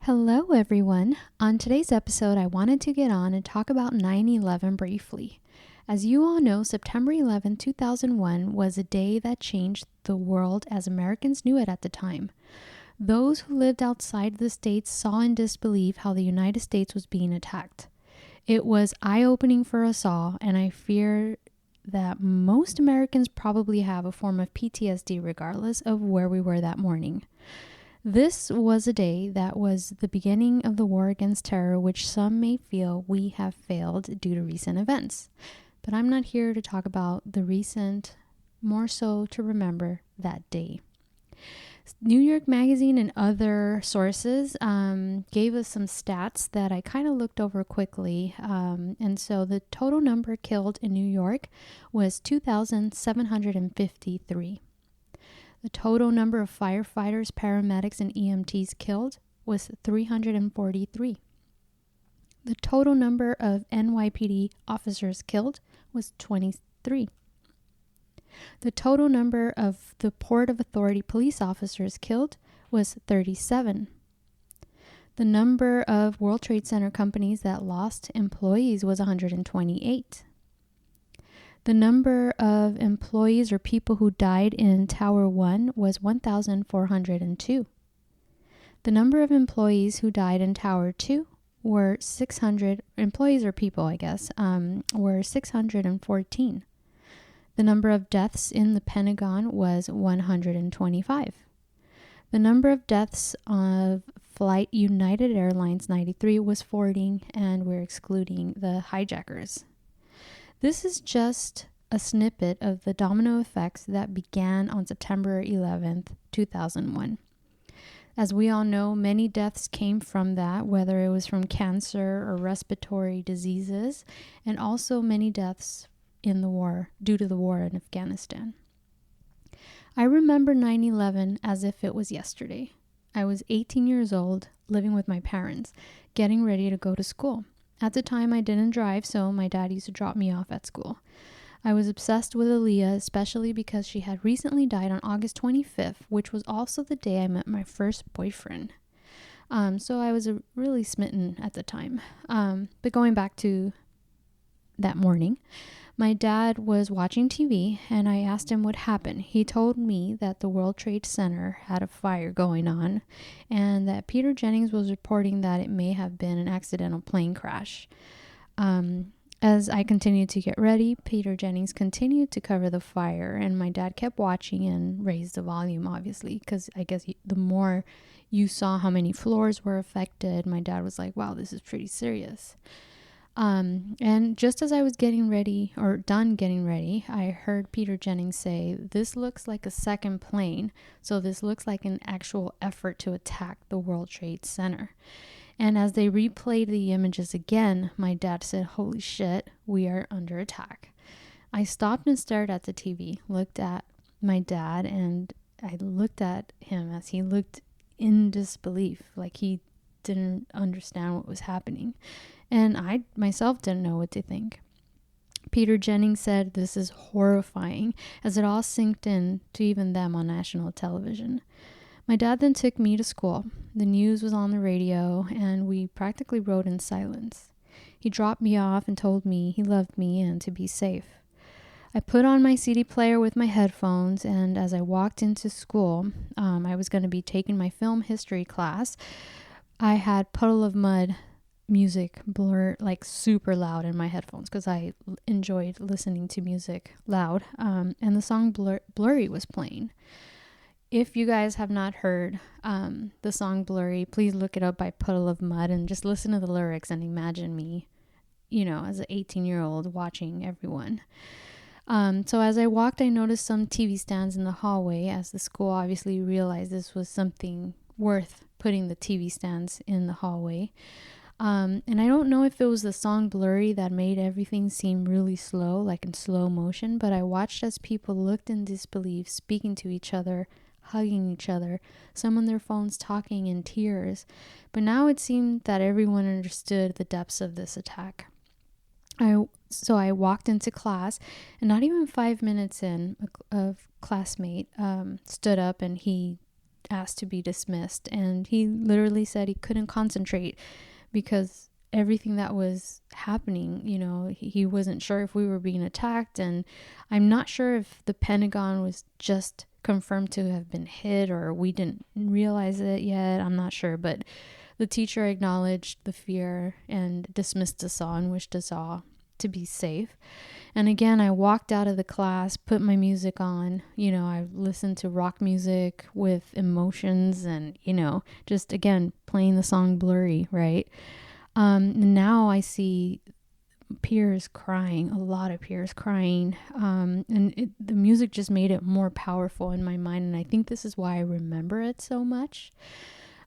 Hello, everyone. On today's episode, I wanted to get on and talk about 9/11 briefly. As you all know, September 11, 2001 was a day that changed the world as Americans knew it at the time. Those who lived outside the States saw in disbelief how the United States was being attacked. It was eye-opening for us all, and I fear that most Americans probably have a form of PTSD regardless of where we were that morning. This was a day that was the beginning of the war against terror, which some may feel we have failed due to recent events. But I'm not here to talk about the recent, more so to remember that day. New York Magazine and other sources gave us some stats that I kind of looked over quickly. And so the total number killed in New York was 2,753. The total number of firefighters, paramedics, and EMTs killed was 343. The total number of NYPD officers killed was 23. The total number of the Port of Authority police officers killed was 37. The number of World Trade Center companies that lost employees was 128. The number of employees or people who died in Tower 1 was 1,402. The number of employees who died in Tower 2 were 600, employees or people, I guess, were 614. The number of deaths in the Pentagon was 125. The number of deaths of Flight United Airlines 93 was 40, and we're excluding the hijackers. This is just a snippet of the domino effects that began on September 11th, 2001. As we all know, many deaths came from that, whether it was from cancer or respiratory diseases, and also many deaths in the war due to the war in Afghanistan. I remember 9/11 as if it was yesterday. I was 18 years old, living with my parents, getting ready to go to school. At the time, I didn't drive, so my dad used to drop me off at school. I was obsessed with Aaliyah, especially because she had recently died on August 25th, which was also the day I met my first boyfriend. So I was really smitten at the time. But going back to that morning, my dad was watching TV, and I asked him what happened. He told me that the World Trade Center had a fire going on, and that Peter Jennings was reporting that it may have been an accidental plane crash. As I continued to get ready, Peter Jennings continued to cover the fire, and my dad kept watching and raised the volume, obviously, because I guess the more you saw how many floors were affected, my dad was like, wow, this is pretty serious. And just as I was getting ready or done getting ready, I heard Peter Jennings say, "This looks like a second plane. So this looks like an actual effort to attack the World Trade Center." And as they replayed the images again, my dad said, "Holy shit, we are under attack." I stopped and stared at the TV, looked at my dad, and I looked at him as he looked in disbelief, like he didn't understand what was happening. And I myself didn't know what to think. Peter Jennings said, "This is horrifying," as it all sinked in to even them on national television. My dad then took me to school. The news was on the radio, and we practically rode in silence. He dropped me off and told me he loved me and to be safe. I put on my CD player with my headphones, and as I walked into school, I was going to be taking my film history class. I had Puddle of Mudd music blur like super loud in my headphones because I enjoyed listening to music loud, and the song Blurry was playing. If you guys have not heard the song Blurry, please look it up by Puddle of Mudd and just listen to the lyrics and imagine me, as an 18-year-old watching everyone. So as I walked, I noticed some TV stands in the hallway, as the school obviously realized this was something worth putting the TV stands in the hallway. And I don't know if it was the song Blurry that made everything seem really slow, like in slow motion, but I watched as people looked in disbelief, speaking to each other, hugging each other, some on their phones talking in tears. But now it seemed that everyone understood the depths of this attack. So I walked into class, and not even 5 minutes in, a classmate stood up, and he asked to be dismissed. And he literally said he couldn't concentrate because everything that was happening, you know, he wasn't sure if we were being attacked. And I'm not sure if the Pentagon was just confirmed to have been hit or we didn't realize it yet. I'm not sure. But the teacher acknowledged the fear and dismissed us all and wished us all to be safe. And again, I walked out of the class, put my music on, you know, I listened to rock music with emotions and, you know, just again, playing the song Blurry, right? Now I see peers crying, a lot of peers crying. The music just made it more powerful in my mind. And I think this is why I remember it so much.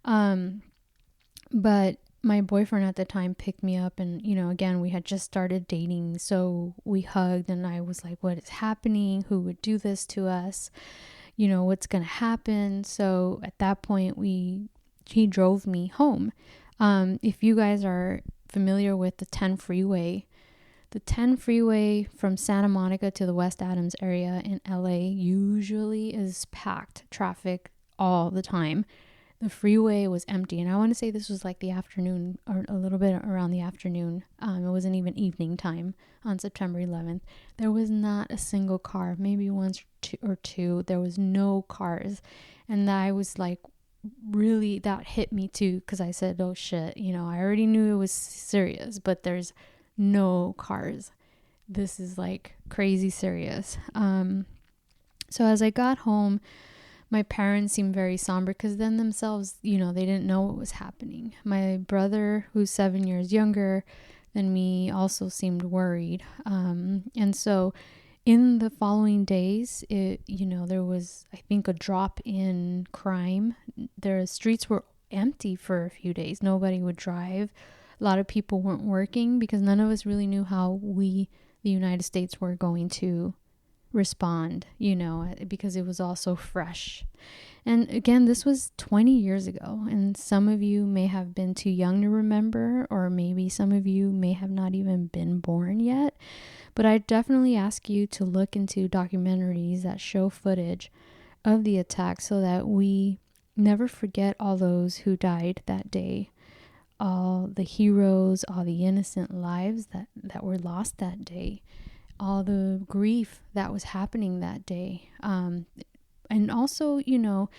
But my boyfriend at the time picked me up and, you know, again, we had just started dating. So we hugged and I was like, what is happening? Who would do this to us? You know, what's going to happen? So at that point, he drove me home. If you guys are familiar with the 10 freeway from Santa Monica to the West Adams area in LA usually is packed traffic all the time. The freeway was empty, and I want to say this was like the afternoon or a little bit around the afternoon. It wasn't even evening time on September 11th. There was not a single car, maybe once or two. There was no cars, and I was like, really, that hit me too, because I said, oh shit, you know, I already knew it was serious, but there's no cars. This is like crazy serious. So as I got home, my parents seemed very somber because then themselves, you know, they didn't know what was happening. My brother, who's 7 years younger than me, also seemed worried. And so in the following days, there was, I think, a drop in crime. The streets were empty for a few days. Nobody would drive. A lot of people weren't working because none of us really knew how we, the United States, were going to respond, you know, because it was all so fresh. And again, this was 20 years ago, and some of you may have been too young to remember, or maybe some of you may have not even been born yet. But I definitely ask you to look into documentaries that show footage of the attack so that we never forget all those who died that day, all the heroes, all the innocent lives that were lost that day, all the grief that was happening that day. And also, you know,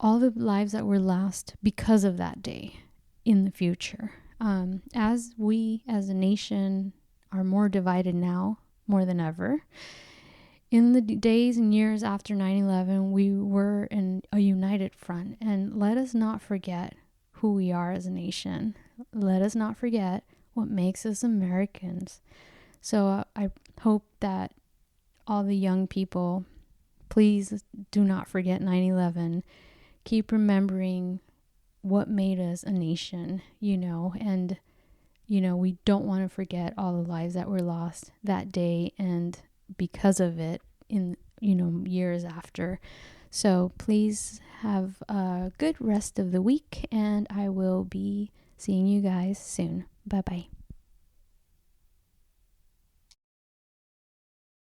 all the lives that were lost because of that day in the future. As we as a nation are more divided now, more than ever, in the days and years after 9/11, we were in a united front. And let us not forget who we are as a nation. Let us not forget what makes us Americans. So I hope that all the young people, please do not forget 9/11. Keep remembering what made us a nation, you know, and, you know, we don't want to forget all the lives that were lost that day and because of it in, you know, years after. So please have a good rest of the week, and I will be seeing you guys soon. Bye-bye.